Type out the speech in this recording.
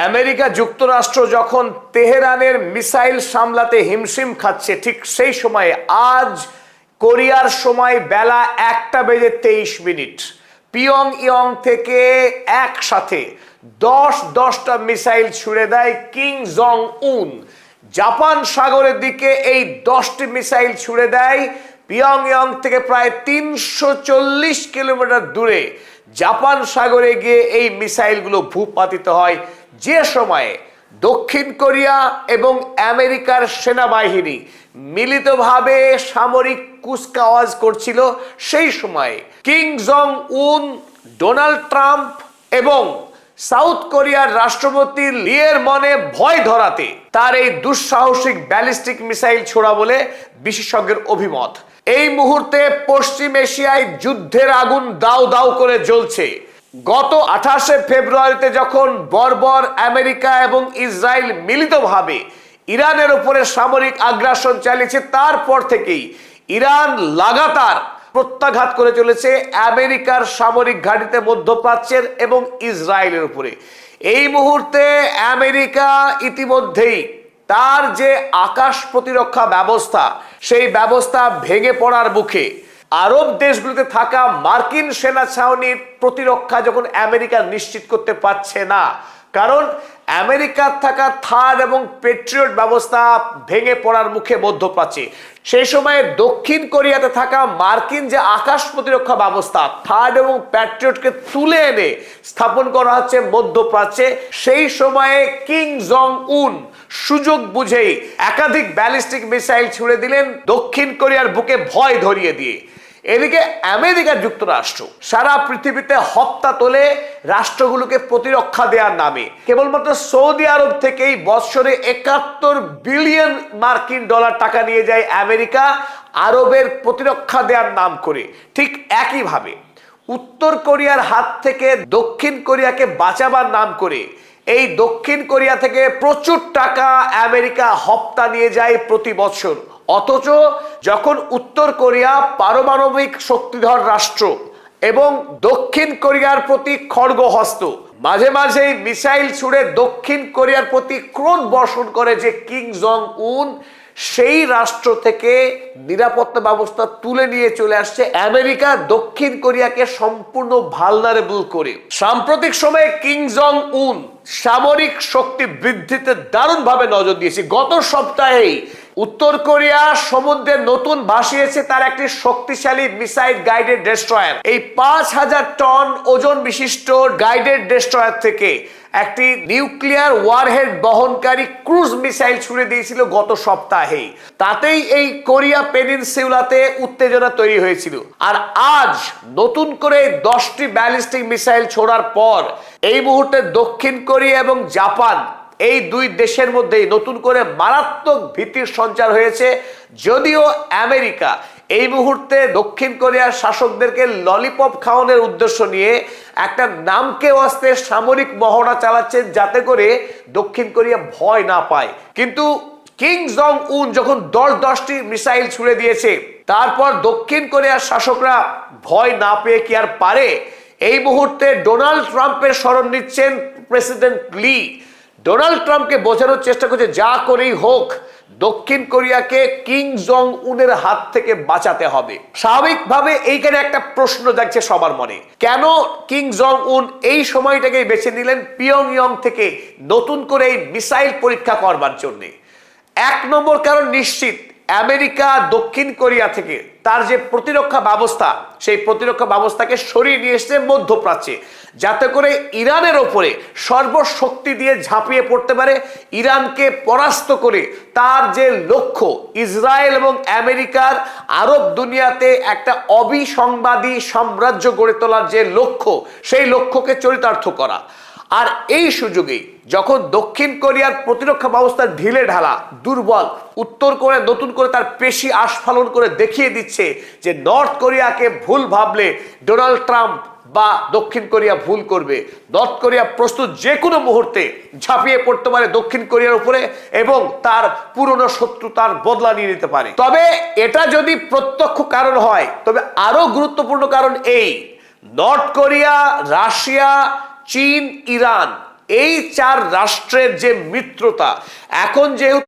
America যুক্তরাষ্ট্র যখন তেহরানের মিসাইল সামলাতে হিমশিম খাচ্ছে, ঠিক সেই সময়ে আজ কোরিয়ার সময় বেলা 1:23 পিয়ংইয়ং থেকে একসাথে 10টা মিসাইল ছুড়ে দেয় কিং জং উন। জাপান সাগরের দিকে এই 10টি মিসাইল ছুড়ে দেয় পিয়ংইয়ং থেকে প্রায় 340 কিলোমিটার দূরে। জাপান সাগরে গিয়ে এই মিসাইলগুলো ভূপাতিত হয়। যে সময়ে দক্ষিণ কোরিয়া এবং আমেরিকার সেনাবাহিনী মিলিতভাবে সামরিক কুচকাওয়াজ করছিল, সেই সময়ে কিং জং উন, ডোনাল্ড ট্রাম্প এবং সাউথ কোরিয়ার রাষ্ট্রপতি লিয়ের মনে ভয় ধরাতে তার এই দুঃসাহসিক ব্যালিস্টিক মিসাইল ছোড়া বলে বিশেষজ্ঞের অভিমত। এই মুহূর্তে পশ্চিম এশিয়ায় যুদ্ধের আগুন দাউ দাউ করে জ্বলছে। গত 28 ফেব্রুয়ারিতে যখন বর্বর আমেরিকা এবং ইসরায়েল মিলিতভাবে ইরানের উপরে সামরিক আগ্রাসন চালিয়েছে, তারপর থেকেই ইরান লাগাতার প্রত্যাঘাত করে চলেছে আমেরিকার সামরিক ঘাঁটিতে মধ্যপ্রাচ্যের এবং ইসরায়েলের উপরে। এই মুহূর্তে আমেরিকা ইতিমধ্যেই তার যে আকাশ প্রতিরক্ষা ব্যবস্থা, সেই ব্যবস্থা ভেঙে পড়ার মুখে। আরব দেশগুলোতে থাকা মার্কিন সেনা ছাউনির প্রতিরক্ষা যখন আমেরিকা নিশ্চিত করতে পারছে না, কারণ আমেরিকার থাকা থার্ড এবং পেট্রিয়ট ব্যবস্থা ভেঙে পড়ার মুখে মধ্যপ্রাচ্যে, সেই সময়ে দক্ষিণ কোরিয়াতে থাকা মার্কিন যে আকাশ প্রতিরক্ষা ব্যবস্থা থার্ড এবং প্যাট্রিয়টকে তুলে এনে স্থাপন করা হচ্ছে মধ্যপ্রাচ্যে। সেই সময়ে কিং জং উন সুযোগ বুঝেই একাধিক ব্যালিস্টিক মিসাইল ছুড়ে দিলেন দক্ষিণ কোরিয়ার বুকে ভয় ধরিয়ে দিয়ে। এদিকে আমেরিকা যুক্তরাষ্ট্র সারা পৃথিবীতে হপ্তা তোলে রাষ্ট্রগুলোকে প্রতিরক্ষা দেওয়ার নামে। কেবলমাত্র সৌদি আরব থেকেই বৎসরে 71 বিলিয়ন মার্কিন ডলার টাকা নিয়ে যায় আমেরিকা আরবের প্রতিরক্ষা দেওয়ার নাম করে। ঠিক একইভাবে উত্তর কোরিয়ার হাত থেকে দক্ষিণ কোরিয়াকে বাঁচাবার নাম করে এই দক্ষিণ কোরিয়া থেকে প্রচুর টাকা আমেরিকা হপ্তা নিয়ে যায় প্রতি বছর। অথচ যখন উত্তর কোরিয়া পারমাণবিক শক্তিধর রাষ্ট্র এবং দক্ষিণ কোরিয়ার প্রতি খড়গহস্ত, মাঝে মাঝেই মিসাইল ছুড়ে দক্ষিণ কোরিয়ার প্রতি ক্রোধ বর্ষণ করে যে কিং জং উন, সেই রাষ্ট্র থেকে নিরাপত্তা ব্যবস্থা তুলে নিয়ে চলে আসছে আমেরিকা দক্ষিণ কোরিয়াকে সম্পূর্ণ ভালনারেবল করে। সাম্প্রতিক সময়ে কিং জং উন সামরিক শক্তি বৃদ্ধিতে দারুণভাবে নজর দিয়েছে। গত সপ্তাহেই উত্তর কোরিয়া সমুদ্রে নতুন ভাসিয়েছে তার একটি শক্তিশালী মিসাইল গাইডেড ডেস্ট্রয়ার। এই 5000 টন ওজন বিশিষ্ট গাইডেড ডেস্ট্রয়ার থেকে একটি নিউক্লিয়ার ওয়ারহেড বহনকারী ক্রুজ মিসাইল ছুড়ে দিয়েছিল গত সপ্তাহেই। তাতেই এই কোরিয়া পেনিনসুলাতে উত্তেজনা তৈরি হয়েছিল। আর আজ নতুন করে 10টি ব্যালিস্টিক মিসাইল ছোড়ার পর এই মুহূর্তে দক্ষিণ কোরিয়া এবং জাপান, এই দুই দেশের মধ্যেই নতুন করে মারাত্মক ভীতির সঞ্চার হয়েছে। যদিও আমেরিকা এই মুহূর্তে দক্ষিণ কোরিয়ার শাসকদেরকে ললিপপ খাওয়ানোর উদ্দেশ্য নিয়ে একটা নামকে ওয়াস্তে সামরিক মহড়া চালাচ্ছে, যাতে করে দক্ষিণ কোরিয়া ভয় না পায়। কিন্তু কিং জং উন যখন 10টি মিসাইল ছুড়ে দিয়েছে, তারপর দক্ষিণ কোরিয়ার শাসকরা ভয় না পেয়ে কি আর পারে? এই মুহূর্তে ডোনাল্ড ট্রাম্পের শরণ নিচ্ছেন প্রেসিডেন্ট লি। ডোনাল্ড ট্রাম্পকে বোঝানোর চেষ্টা করছে যা করেই হোক দক্ষিণ কোরিয়াকে কিং জং উনের হাত থেকে বাঁচাতে হবে। স্বাভাবিকভাবে এইখানে একটা প্রশ্ন জাগছে সবার মনে, কেন কিং জং উন এই সময়টাকে বেছে নিলেন পিয়ংইয়ং থেকে নতুন করে এই মিসাইল পরীক্ষা করবার জন্য? 1 নম্বর কারণ নিশ্চিত, আমেরিকা দক্ষিণ কোরিয়া থেকে তার যে প্রতিরক্ষা ব্যবস্থা, সেই প্রতিরক্ষা ব্যবস্থাকে সরিয়ে নিয়ে এসছে মধ্যপ্রাচ্যে, যাতে করে ইরানের ওপরে সর্বশক্তি দিয়ে ঝাঁপিয়ে পড়তে পারে, ইরানকে পরাস্ত করে তার যে লক্ষ্য ইসরায়েল এবং আমেরিকার আরব দুনিয়াতে একটা অবিসংবাদী সাম্রাজ্য গড়ে তোলার যে লক্ষ্য, সেই লক্ষ্যকে চরিতার্থ করা। আর এই সুযোগে যখন দক্ষিণ কোরিয়ার প্রতিরক্ষা ব্যবস্থা ঢিলে ঢালা, দুর্বল, উত্তর কোরিয়া নতুন করে তার পেশি আস্ফালন করে দেখিয়ে দিচ্ছে যে নর্থ কোরিয়াকে ভুল ভাবলে ডোনাল্ড ট্রাম্প বা দক্ষিণ কোরিয়া ভুল করবে। নর্থ কোরিয়া প্রস্তুত যে কোনো মুহূর্তে ঝাঁপিয়ে পড়তে পারে দক্ষিণ কোরিয়ার উপরে এবং তার পুরনো শত্রুতার বদলা নিয়ে নিতে পারে। তবে এটা যদি প্রত্যক্ষ কারণ হয়, তবে আরো গুরুত্বপূর্ণ কারণ এই, নর্থ কোরিয়া, রাশিয়া, চীন, ইরান এই চার রাষ্ট্রের যে মিত্রতা, এখন যেহেতু